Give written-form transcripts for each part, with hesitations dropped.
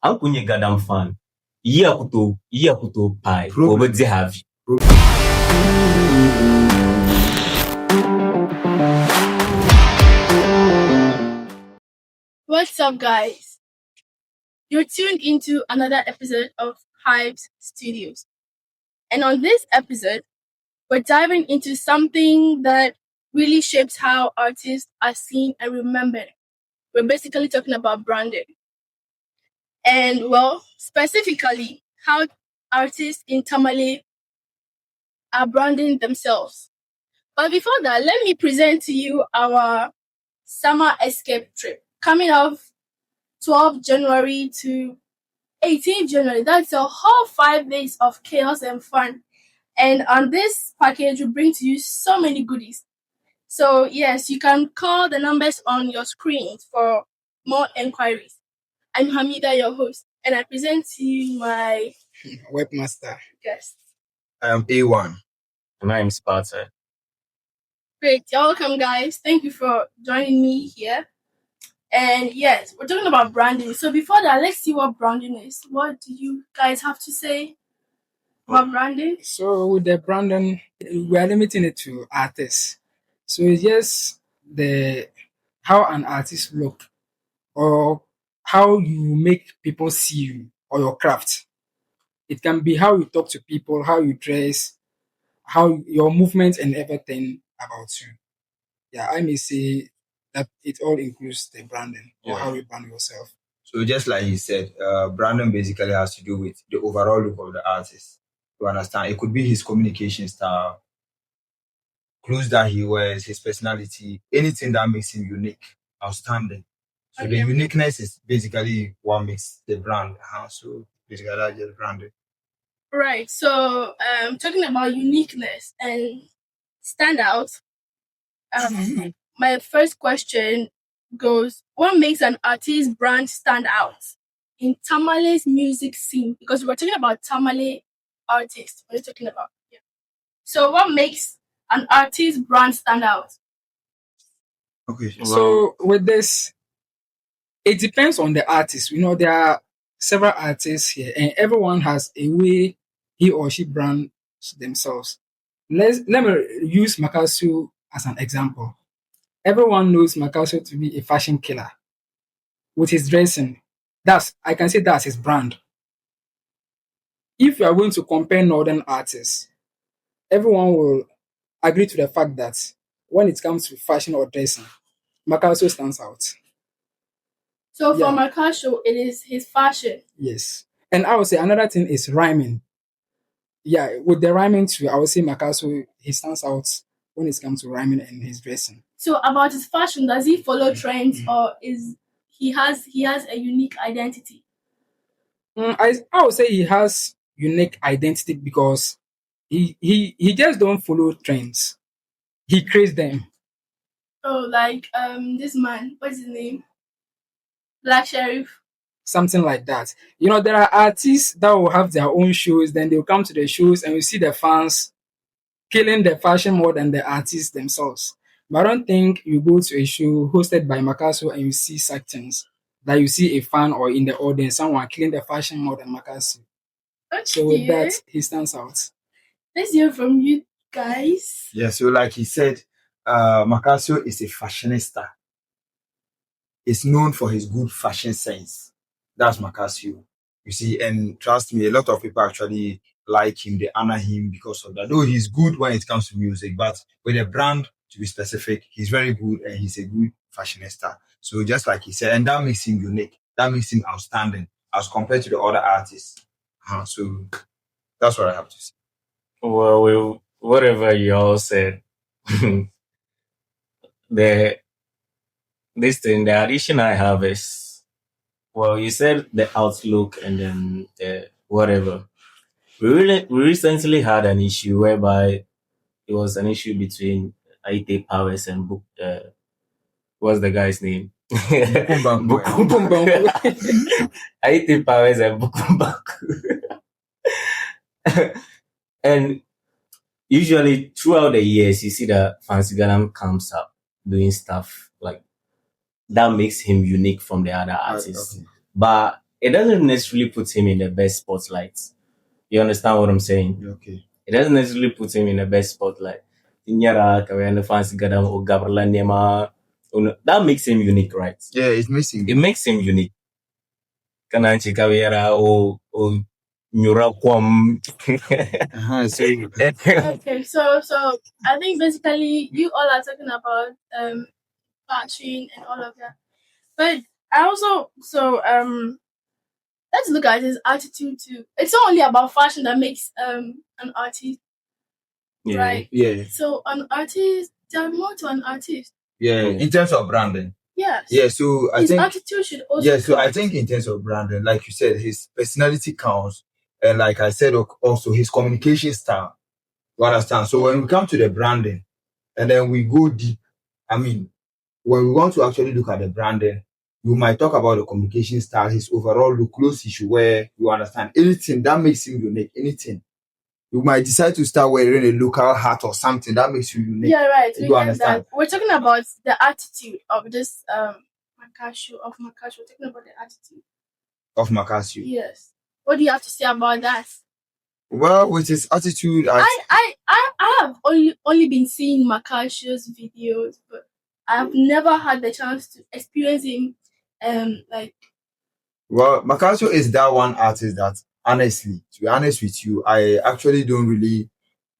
Ankunye gadam fan. Iya kuto pai. Obedze havi. What's up, guys? You're tuned into another episode of Hypes Studios. And on this episode, we're diving into something that really shapes how artists are seen and remembered. We're basically talking about branding. And, well, specifically, how artists in Tamale are branding themselves. But before that, let me present to you our summer escape trip coming off 12th January to 18th January. That's a whole 5 days of chaos and fun. And on this package, we bring to you so many goodies. So yes, you can call the numbers on your screens for more enquiries. I'm Hamida, your host, and I present to you my webmaster guest. I am A1. And I'm Sparta. Great. You're welcome, guys. Thank you for joining me here. And yes, we're talking about branding. So before that, let's see what branding is. What do you guys have to say about branding? So with the branding, we are limiting it to artists. So it's just how an artist look or how you make people see you or your craft. It can be how you talk to people, how you dress, how your movements and everything about you. Yeah, I may say that it all includes the branding or how you brand yourself. So just like he said, branding basically has to do with the overall look of the artist. You understand? It could be his communication style, clothes that he wears, his personality, anything that makes him unique, outstanding. So the uniqueness is basically what makes the brand. So basically that's just branding. Right. So talking about uniqueness and standout, my first question goes, what makes an artist's brand stand out in Tamale's music scene? Because we're talking about Tamale artists. We're talking about. Yeah. So what makes an artist's brand stand out? Okay. So with this, it depends on the artist. You know, there are several artists here, and everyone has a way he or she brands themselves. Let me use Makasu as an example. Everyone knows Makasu to be a fashion killer with his dressing. I can say that's his brand. If you are going to compare northern artists, everyone will agree to the fact that when it comes to fashion or dressing, Makasu stands out. So for Makasu, it is his fashion. Yes. And I would say another thing is rhyming. Yeah, with the rhyming too, I would say Makasu, he stands out when it comes to rhyming and his dressing. So about his fashion, does he follow trends or he has a unique identity? I would say he has unique identity because he just don't follow trends. He creates them. Oh, like this man, what's his name? Black Sheriff. Something like that. You know, there are artists that will have their own shows, then they'll come to the shows and you see the fans killing the fashion more than the artists themselves. But I don't think you go to a show hosted by Makasu and you see such things. That you see a fan or in the audience, someone killing the fashion more than Makasu. Okay. So with that, he stands out. Let's hear from you guys. Yeah, so like he said, Makasu is a fashionista. He's known for his good fashion sense. That's Makasu. You see, and trust me, a lot of people actually like him, they honor him because of that. Though he's good when it comes to music, but with a brand, to be specific, he's very good and he's a good fashionista. So just like he said, and that makes him unique. That makes him outstanding as compared to the other artists. So that's what I have to say. Well, whatever you all said, the addition I have is, well, you said the outlook and then the whatever. We recently had an issue whereby it was an issue between Aite Powers and what's the guy's name? Aite Powers and Bukumbaku. And usually throughout the years, you see that Fancy Ganam comes up doing stuff like that makes him unique from the other artists. Okay. But it doesn't necessarily put him in the best spotlight. You understand what I'm saying? Okay. It doesn't necessarily put him in the best spotlight. That makes him unique, right? Yeah, it's missing. It makes him unique. Kananchi Kawera o Nyura Kwam. Okay, so I think basically you all are talking about fashion and all of that. But I also let's look at his attitude too. It's not only about fashion that makes an artist, right? Yeah. So an artist, there are more to an artist. Yeah, in terms of branding. Yes. Yeah, so I his think attitude should also. yeah, so I count. think in terms of branding, like you said, his personality counts, and like I said, also his communication style. You understand? So when we come to the branding, and then we go deep, I mean, when we want to actually look at the branding, you might talk about the communication style, his overall look, clothes he should wear. You understand? Anything that makes him unique, anything. You might decide to start wearing a local hat or something that makes you unique. Yeah, right. You understand? We're talking about the attitude of this Makasio. We're talking about the attitude Of Makasio. Yes. What do you have to say about that? Well, with his attitude, I have only been seeing Makasio's videos, but I have never had the chance to experience him. Well, Makasio is that one artist that, honestly, to be honest with you, I actually don't really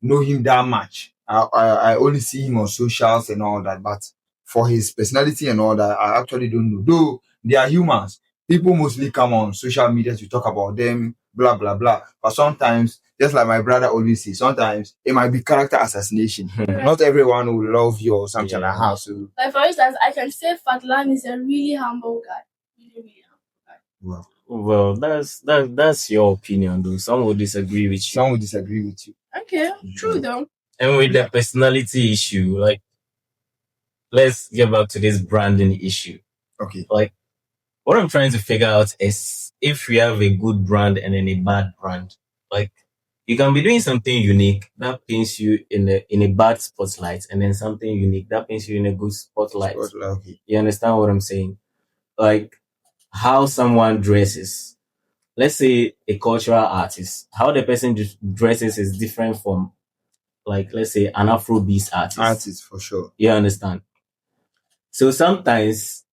know him that much. I only see him on socials and all that, but for his personality and all that, I actually don't know. Though they are humans, people mostly come on social media to talk about them, blah blah blah. But sometimes, just like my brother always says, sometimes it might be character assassination. Not everyone will love you or something like that. So, like for instance, I can say Fatlan is a really humble guy. Really humble guy. Well, that's your opinion, though. Some will disagree with you. Some will disagree with you. Okay, true though. And with the personality issue, like, let's get back to this branding issue. Okay. Like, what I'm trying to figure out is if we have a good brand and then a bad brand. Like, you can be doing something unique that paints you in a bad spotlight, and then something unique that paints you in a good spotlight. Okay. You understand what I'm saying? Like, how someone dresses. Let's say a cultural artist, how the person dresses is different from, like, let's say an Afrobeat artist. Artist, for sure. You understand? So sometimes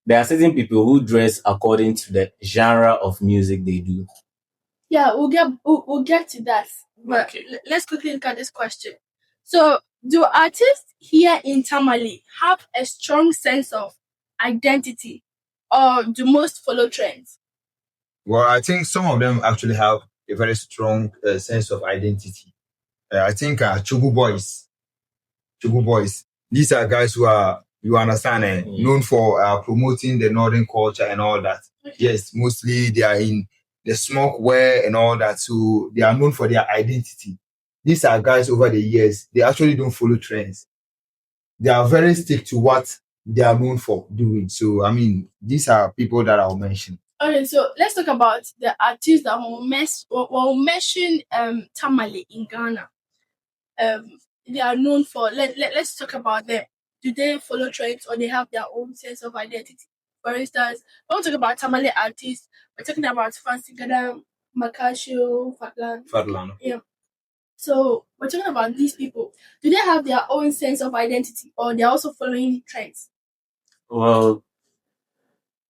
there are certain people who dress according to the genre of music they do. Yeah, we'll get to that. But okay, let's quickly look at this question. So, do artists here in Tamale have a strong sense of identity, or do most follow trends? Well, I think some of them actually have a very strong sense of identity. I think Chugu Boys, these are guys who are, you understand, known for promoting the northern culture and all that. Okay. Yes, mostly they are in the smoke wear and all that, so they are known for their identity. These are guys over the years, they actually don't follow trends. They are very stick to what they are known for doing. So, I mean, these are people that I'll mention. Okay, so let's talk about the artists that will mention Tamale in Ghana. They are known for. Let's talk about them. Do they follow trends or they have their own sense of identity? For instance, when we talk about Tamale artists, we're talking about Fancy Gadam, Makasio, Fatlan. Yeah. So we're talking about these people. Do they have their own sense of identity or they're also following trends? Well,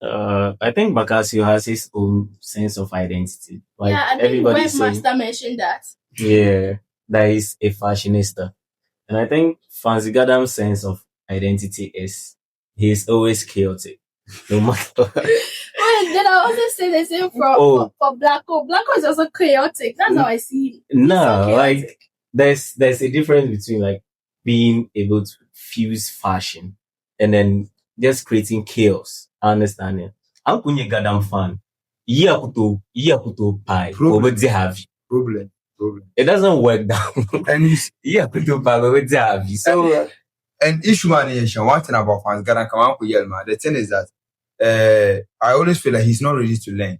I think Makasio has his own sense of identity. Like, yeah, I think Webmaster mentioned that. Yeah, that is a fashionista. And I think Fancy Gadam's sense of identity is he's always chaotic. No matter what. And then I also say the same for Blacko. Blacko is also chaotic. That's how I see him. No, so like there's a difference between like being able to fuse fashion and then just creating chaos. I understand it. I'm Kunye Gadam fan. Yakuto pie. Problem. It doesn't work down. And so and issue one thing about fans the thing is that I always feel like he's not ready to learn.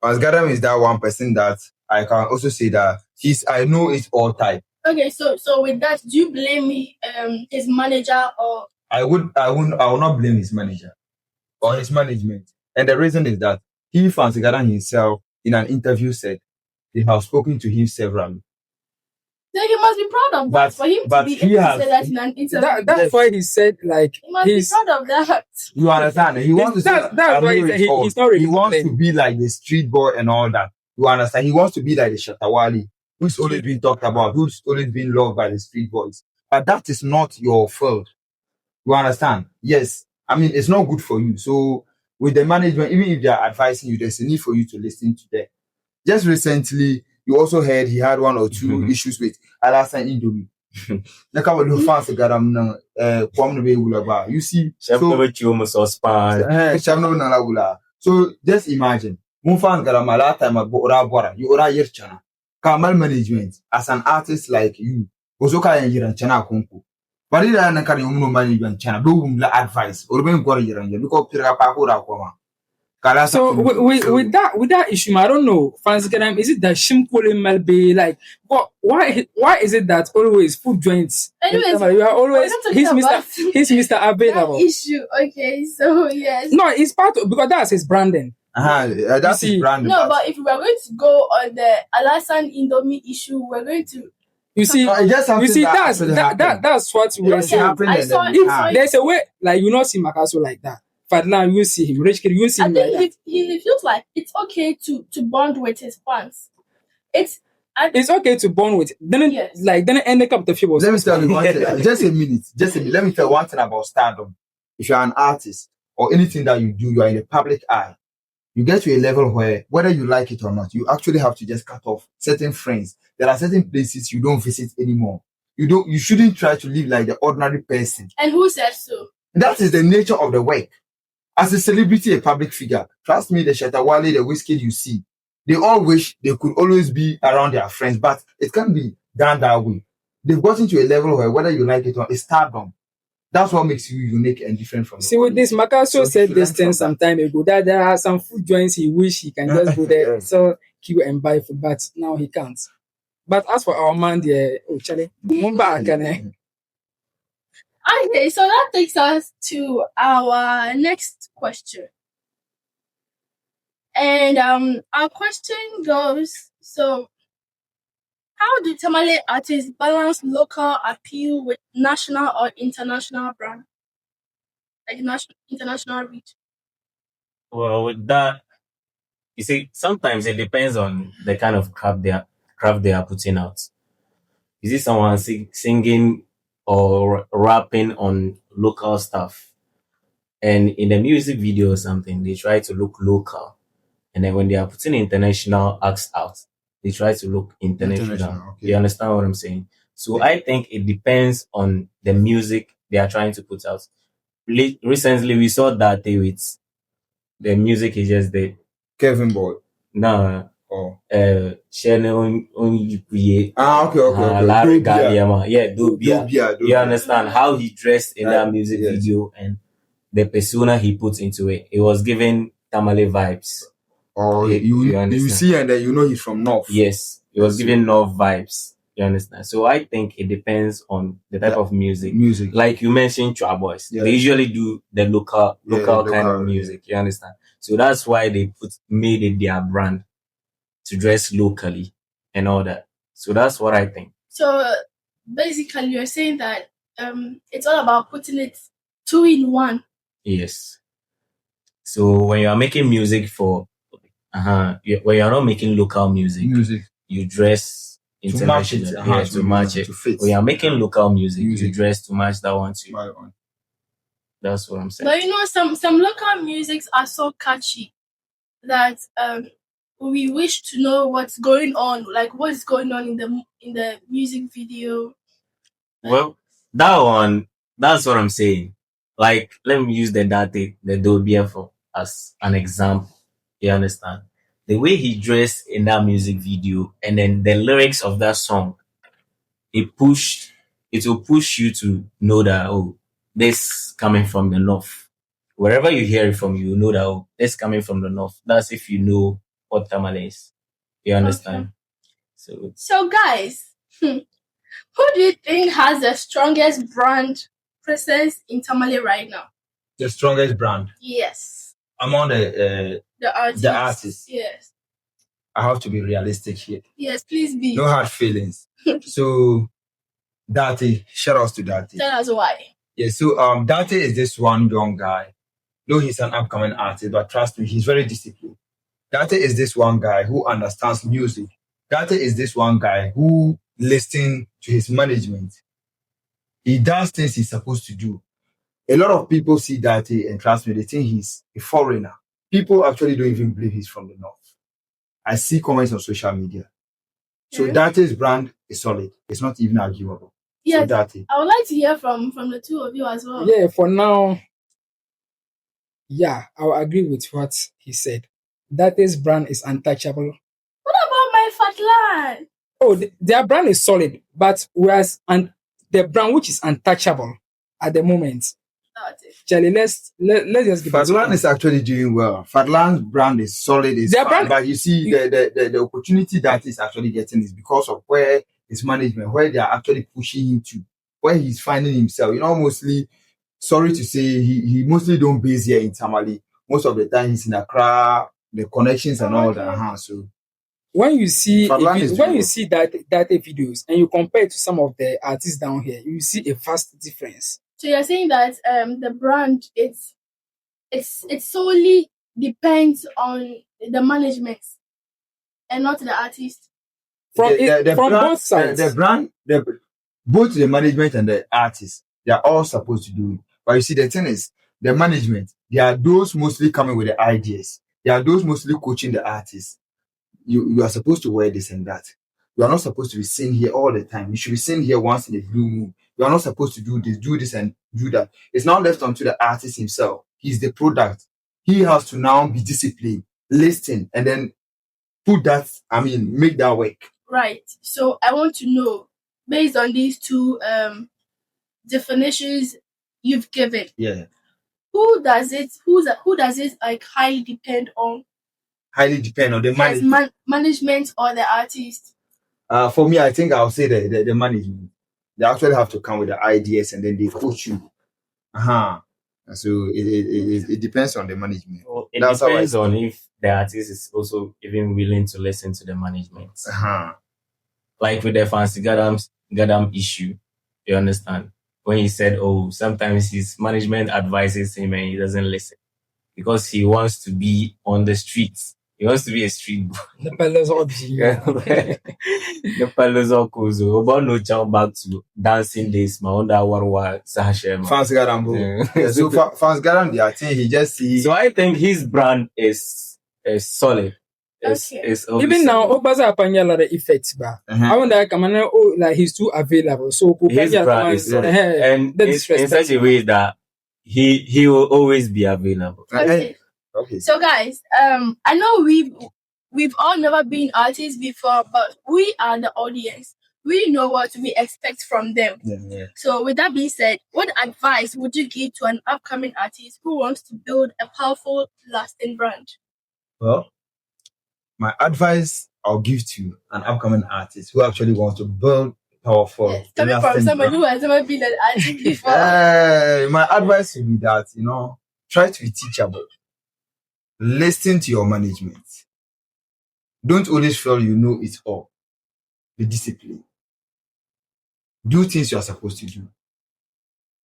Fans Gadam is that one person that I can also say that I know it's all type. Okay, so with that, do you blame his manager or? I will not blame his manager or his management. And the reason is that he, Fansigara himself, in an interview said they have spoken to him severally. Then he must be proud of that. For him to be able to say that in an interview. That's why he said, like, he must be proud of that. You understand? He wants to say, that's why he's not really he wants to be like the street boy and all that. You understand? He wants to be like the Shatta Wale, who's always been talked about, who's always been loved by the street boys. But that is not your fault. You understand? Yes. I mean, it's not good for you. So with the management, even if they are advising you, there's a need for you to listen to them. Just recently, you also heard he had one or two issues with Alassane Indomie. You see, so just imagine. Kamal management as an artist like you, Ozoka and Chana Kunku. But it ain't a management channel, do advice or being Gorian, because Pirapakura Koma. So with that issue, I don't know. Fansigaram, is it that Shimkule Melbe? Like, why is it that always food joints? Anyways, you are always he's Mr. Available. Issue, okay, so yes. No, it's part of, because that's his branding. That's his branding. No, but if we are going to go on the Alassane Indomie issue, we're going to. You see, that's what we're saying. There's a way, like, you not see Makaso like that. Fadlan, you see him. Rich Kid, you see him. I think he feels like it's okay to bond with his fans. It's okay to bond with. Then end up the people. Let me tell you one thing. Just a minute. Let me tell you one thing about stardom. If you're an artist or anything that you do, you are in the public eye. You get to a level where, whether you like it or not, you actually have to just cut off certain friends. There are certain places you don't visit anymore. You shouldn't try to live like the ordinary person. And who said so? That is the nature of the work. As a celebrity, a public figure, trust me, the Shatta Wale, the Wizkid you see, they all wish they could always be around their friends, but it can't be done that way. They've gotten to a level where, whether you like it or not, it's stardom. That's what makes you unique and different from. See, with this, Makaso said this thing some time ago that there are some food joints he wish he can just go there, sell, queue and buy food, but now he can't. But as for our man, Charlie, okay, so that takes us to our next question. And our question goes, so how do Tamale artists balance local appeal with national or international brand? Like international reach? Well, with that, you see, sometimes it depends on the kind of craft they are putting out. You see someone singing or rapping on local stuff, and in the music video or something, they try to look local, and then when they are putting international acts out, they try to look international. Okay. You understand what I'm saying? So yeah. I think it depends on the music they are trying to put out. Recently, we saw that with the music is just the Kevin Boy. No. Channel on okay. Larry Gadiama. Yeah, Dobia. You understand how he dressed in that music video and the persona he put into it. It was giving Tamale vibes. Oh, you see, and then you know he's from North. Yes, it was giving North vibes. You understand? So I think it depends on the type of music. Like you mentioned, Chua Boys. Yeah. They usually do the local kind of music. You understand? So that's why they made it their brand to dress locally and all that. So that's what I think. So basically, you're saying that it's all about putting it 2 in 1. Yes. So when you are making music for when you are not making local music, you dress international to match it. When you are making local music, you dress to match that one too. That's what I'm saying. But you know, some local musics are so catchy that we wish to know what's going on, like what's going on in the music video. Well, that one, that's what I'm saying. Like, let me use the Dobia as an example. You understand? The way he dressed in that music video and then the lyrics of that song, it will push you to know that, this coming from the North. Wherever you hear it from, you know that, this coming from the North. That's if you know what Tamale is. You understand? Okay. So guys, who do you think has the strongest brand presence in Tamale right now? The strongest brand? Yes. among the artists. Yes. I have to be realistic here. Yes, please be. No hard feelings. So Dati, shout out to Dati. Tell us why. Yeah, so Dati is this one young guy. Though he's an upcoming artist, but trust me, he's very disciplined. Dati is this one guy who understands music. Dati is this one guy who listens to his management. He does things he's supposed to do. A lot of people see Dati and trust me, they think he's a foreigner. People actually don't even believe he's from the north. I see comments on social media. So Dati's brand is solid. It's not even arguable. Yes, so Dati. I would like to hear from the two of you as well. Yeah, for now, yeah, I'll agree with what he said. Dati's brand is untouchable. What about my Fatlan? Oh, their brand is solid, but whereas the brand which is untouchable at the moment, Charlie, let's just give Fatlan is actually doing well. Fatlan's brand is solid, but you see the opportunity that he's actually getting is because of where his management, where they are actually pushing him to, where he's finding himself. Mostly, sorry to say, he mostly don't base here in Tamale. Most of the time he's in Accra, the connections and all that. So when you see that videos and you compare it to some of the artists down here, you see a vast difference. So you're saying that the brand it solely depends on the management and not the artist. From both sides. The brand, both the management and the artist, they are all supposed to do it. But you see, the thing is, the management, they are those mostly coming with the ideas. They are those mostly coaching the artists. You are supposed to wear this and that. You are not supposed to be seen here all the time. You should be seen here once in a blue moon. You are not supposed to do this and do that. It's now left onto the artist himself. He's the product. He has to now be disciplined, listen, and then make that work. Right. So I want to know, based on these two definitions you've given, who does it like highly depend on? Highly depend on the management. Management or the artist? For me, I think I'll say the management. They actually have to come with the ideas and then they coach you. So it depends on the management. Well, it depends on if the artist is also even willing to listen to the management. Like with the Fancy Gadam issue, you understand? When he said, sometimes his management advises him and he doesn't listen because he wants to be on the streets. He wants to be a street boy. The fellas all The fellas all cool. So about no jump back to dancing days. My under war Sasha. Fancy Gadam. So Fancy Gadam, I think he just see. So I think his brand is solid. It's even now, Obaza Apanya lot of effects, but I wonder, like he's too available. So his brand is solid, and in such a way that he will always be available. Okay. So guys, I know we've all never been artists before, but we are the audience. We know what we expect from them. Yeah. So with that being said, what advice would you give to an upcoming artist who wants to build a powerful, lasting brand? Well, my advice I'll give to an upcoming artist who actually wants to build powerful. Yes, coming from someone who has never been an artist before. My advice would be that, try to be teachable. Listen to your management. Don't always feel you know it all. Be disciplined. Do things you are supposed to do.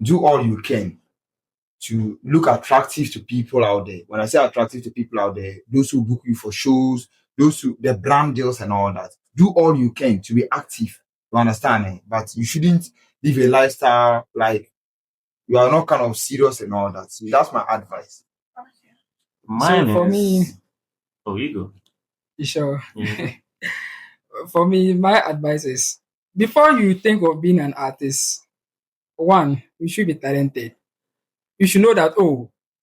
Do all you can to look attractive to people out there. When I say attractive to people out there, those who book you for shows, the brand deals and all that. Do all you can to be active. You understand? But you shouldn't live a lifestyle like you are not kind of serious and all that. So that's my advice. Mine for me, you go. You sure? Yeah. For me, my advice is before you think of being an artist, one, you should be talented. You should know that,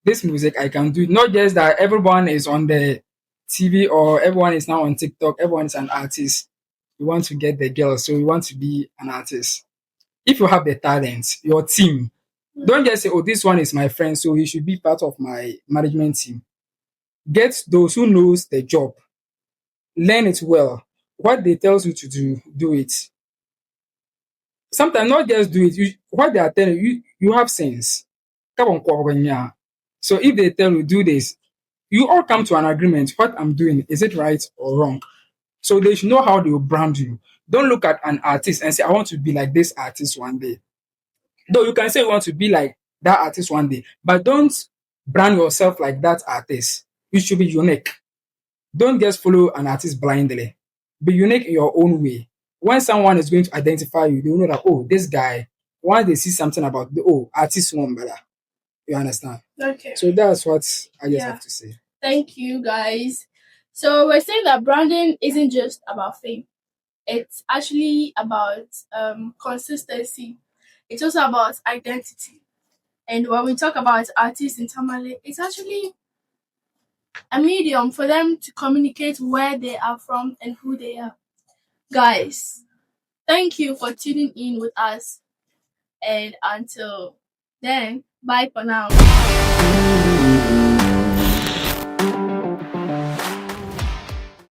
this music I can do. Not just that everyone is on the TV or everyone is now on TikTok, everyone is an artist. You want to get the girl, so you want to be an artist. If you have the talent, your team, don't just say, this one is my friend, so he should be part of my management team. Get those who knows the job. Learn it well. What they tell you to do it. Sometimes not just do it. What they are telling you, you have sense. So if they tell you do this, you all come to an agreement. What I'm doing, is it right or wrong? So they should know how they will brand you. Don't look at an artist and say, I want to be like this artist one day. Though you can say you want to be like that artist one day, but don't brand yourself like that artist. You should be unique. Don't just follow an artist blindly. Be unique in your own way. When someone is going to identify you, they will know that, oh, this guy, once they see something about the artist one better. You understand? Okay. So that's what I just Yeah. have to say. Thank you, guys. So we're saying that branding isn't just about fame. It's actually about consistency. It's also about identity. And when we talk about artists in Tamale, it's actually a medium for them to communicate where they are from and who they are. Guys, thank you for tuning in with us. And until then, bye for now.